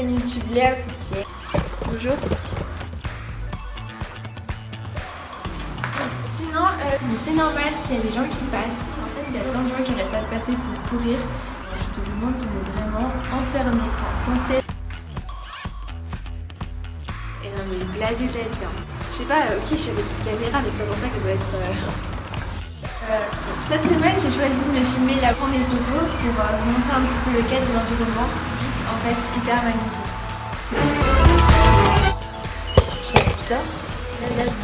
chaîne YouTube Léa Officielle. Bonjour. Sinon, c'est normal s'il y a des gens qui passent. En fait, il y a plein de gens qui n'arrêtent pas de passer pour courir. Je te demande si on est vraiment enfermé, censé. Et non mais blasé de la vie. Je sais pas, ok je suis avec une caméra mais c'est pas pour ça qu'elle doit être... Cette semaine j'ai choisi de me filmer la première photo pour vous montrer un petit peu le cadre de l'environnement. Juste en fait hyper magnifique. J'adore la lave.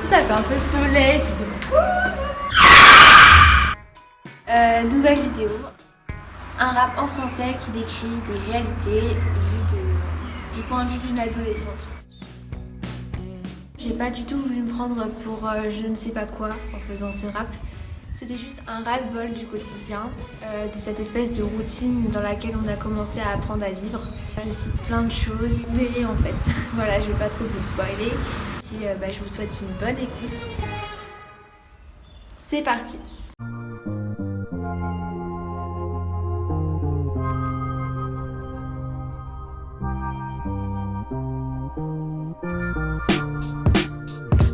Ça fait un peu soleil, ça fait... nouvelle vidéo. Un rap en français qui décrit des réalités du point de vue d'une adolescente. J'ai pas du tout voulu me prendre pour je ne sais pas quoi en faisant ce rap. C'était juste un ras-le-bol du quotidien, de cette espèce de routine dans laquelle on a commencé à apprendre à vivre. Je cite plein de choses, vous verrez en fait. Voilà, je vais pas trop vous spoiler. Puis je vous souhaite une bonne écoute. C'est parti!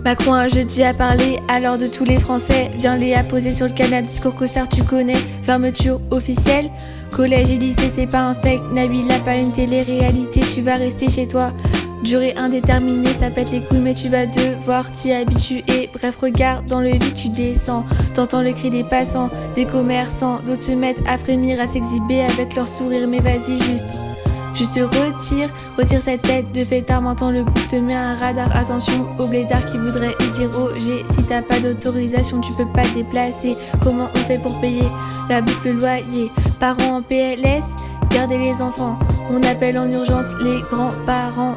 Macron un jeudi a parlé, alors de tous les Français. Viens les apposer sur le canapé, discours costard tu connais. Fermeture officielle, collège et lycée c'est pas un fake. Nabila pas une télé-réalité, tu vas rester chez toi. Durée indéterminée, ça pète les couilles mais tu vas devoir t'y habituer. Bref, regarde dans le vide, tu descends. T'entends le cri des passants, des commerçants. D'autres se mettent à frémir, à s'exhiber avec leur sourire. Mais vas-y juste retire cette tête de fêtard. Maintenant le groupe te met un radar. Attention aux blédards qui voudraient y déroger. Si t'as pas d'autorisation tu peux pas te déplacer. Comment on fait pour payer la bouffe, le loyer? Parents en PLS, gardez les enfants. On appelle en urgence les grands-parents.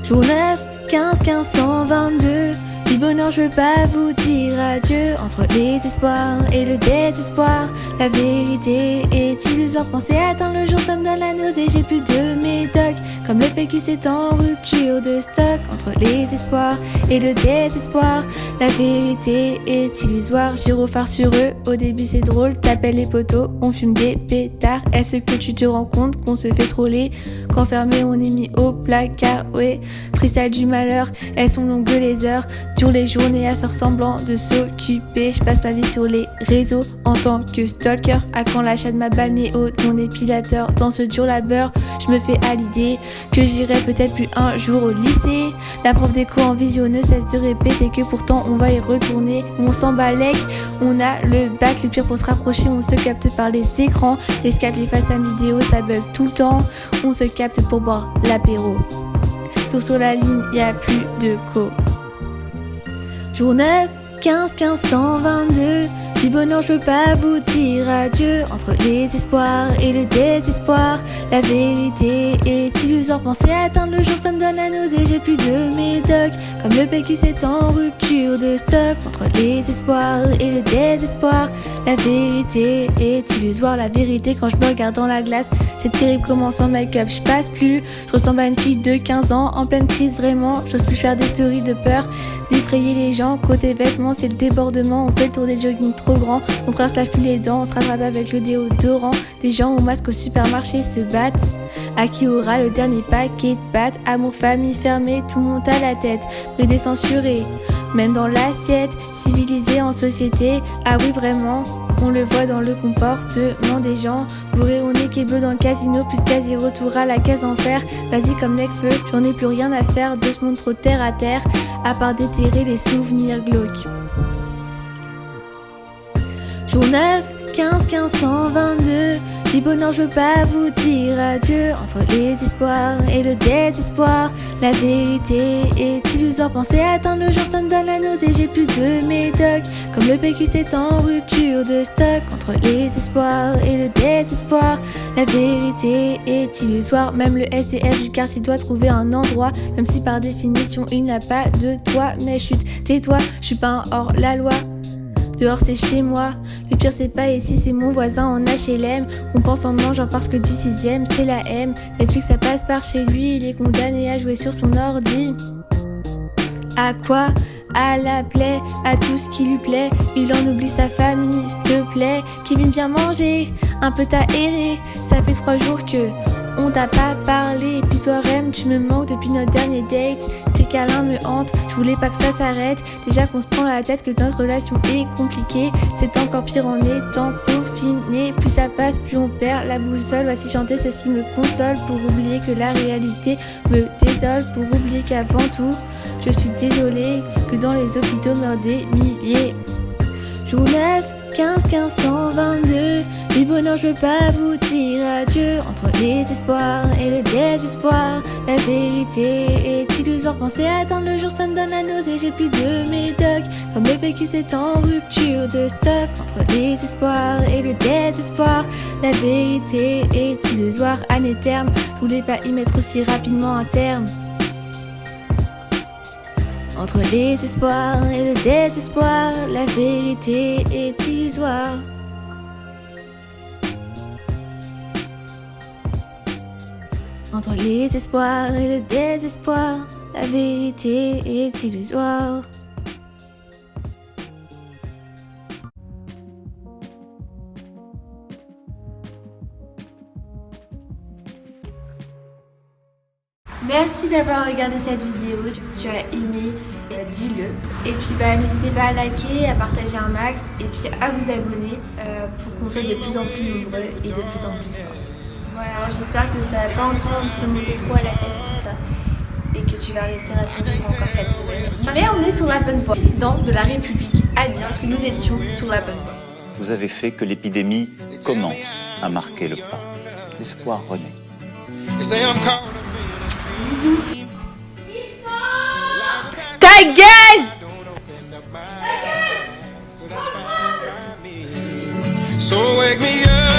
Jour 9, 15, 1522. Du bonheur je veux pas vous dire adieu. Entre les espoirs et le désespoir, la vérité est illusoire. Pensez atteindre le jour, ça me donne la nausée. J'ai plus de médoc, comme le PQ c'est en rupture de stock. Entre les espoirs et le désespoir, la vérité est illusoire. Gyrophare sur eux, au début c'est drôle. T'appelles les poteaux, on fume des pétards. Est-ce que tu te rends compte qu'on se fait troller? Qu'enfermé on est mis au placard, ouais. Freestyle du malheur, elles sont longues les heures. Dure les journées à faire semblant de s'occuper. Je passe ma vie sur les réseaux en tant que stalker. À quand l'achat de ma balnéo, mon épilateur? Dans ce dur labeur, je me fais à l'idée que j'irai peut-être plus un jour au lycée. La prof d'éco en visio ne cesse de répéter que pourtant on va y retourner. On s'en balèque, on a le bac. Le pire pour se rapprocher, on se capte par les écrans. Les skype, les FaceTime vidéo, ça bug tout le temps. On se capte pour boire l'apéro. Sur la ligne, y a plus de co. Jour 9, 15, 1522. Du bonheur je veux pas vous dire adieu. Entre les espoirs et le désespoir, la vérité est illusoire. Pensez atteindre le jour, ça me donne la nausée. J'ai plus de médoc, comme le PQ c'est en rupture de stock. Entre les espoirs et le désespoir, la vérité est illusoire. La vérité quand je me regarde dans la glace, c'est terrible comment sans make-up je passe plus. Je ressemble à une fille de 15 ans en pleine crise vraiment. J'ose plus faire des stories de peur, d'effrayer les gens. Côté vêtements c'est le débordement. On fait le tour des joggings trop grands. Mon frère se lave plus les dents, on se rattrape avec le déodorant. Des gens au masque au supermarché se battent. À qui aura le dernier paquet de pâtes? Amour, famille fermée, tout monte à la tête. Bridé, censuré, même dans l'assiette. Civilisé en société, ah oui vraiment. On le voit dans le comportement des gens. Bourré au nez qui bleu dans le casino. Plus de quasi retour à la case en fer. Vas-y comme Necfeu, j'en ai plus rien à faire de ce monde trop terre à terre, à part déterrer les souvenirs glauques. Jour 9, 15, 1522. Du bonheur je veux pas vous dire adieu. Entre les espoirs et le désespoir, la vérité est illusoire. Pensez atteindre le jour, ça me donne la nausée. J'ai plus de médoc, comme le PQ c'est en rupture de stock. Entre les espoirs et le désespoir, la vérité est illusoire. Même le SDF du quartier doit trouver un endroit, même si par définition il n'a pas de toit. Mais chut, tais-toi, je suis pas un hors-la-loi. Dehors c'est chez moi, le pire c'est pas ici, c'est mon voisin en HLM. On pense en mangeant parce que du 6ème c'est la M. Netflix ça passe par chez lui, il est condamné à jouer sur son ordi. À quoi? À la plaie, à tout ce qui lui plaît. Il en oublie sa famille, s'il te plaît. Kevin vient manger, un peu t'aéré. Ça fait 3 jours que on t'a pas parlé. Et puis toi Rem, tu me manques depuis notre dernier date. Tes câlins me hantent, je voulais pas que ça s'arrête. Déjà qu'on se prend la tête, que notre relation est compliquée. C'est encore pire en étant confiné. Plus ça passe, plus on perd la boussole. Voici chanter, c'est ce qui me console. Pour oublier que la réalité me désole. Pour oublier qu'avant tout, je suis désolée que dans les hôpitaux meurent des milliers. Jour 9, 15, 15, 122. Du bonheur, je veux pas vous dire adieu. Entre les espoirs et le désespoir, la vérité est illusoire. Penser atteindre le jour, ça me donne la nausée. J'ai plus de médoc, comme le PQ c'est en rupture de stock. Entre les espoirs et le désespoir, la vérité est illusoire. Année terme, je voulais pas y mettre aussi rapidement un terme. Entre les espoirs et le désespoir, la vérité est illusoire. Entre les espoirs et le désespoir, la vérité est illusoire. Merci d'avoir regardé cette vidéo. Si tu as aimé, dis-le. Et puis n'hésitez pas à liker, à partager un max et puis à vous abonner pour qu'on soit de plus en plus nombreux et de plus en plus forts. Voilà, j'espère que ça va pas en train de te monter trop à la tête tout ça et que tu vas réussir à survivre encore 4 semaines. Mais on est sur la bonne voie. Le président de la République a dit que nous étions sur la bonne voie. Vous avez fait que l'épidémie commence à marquer le pas. L'espoir renaît. Bisous. Ta gueule! So wake me up.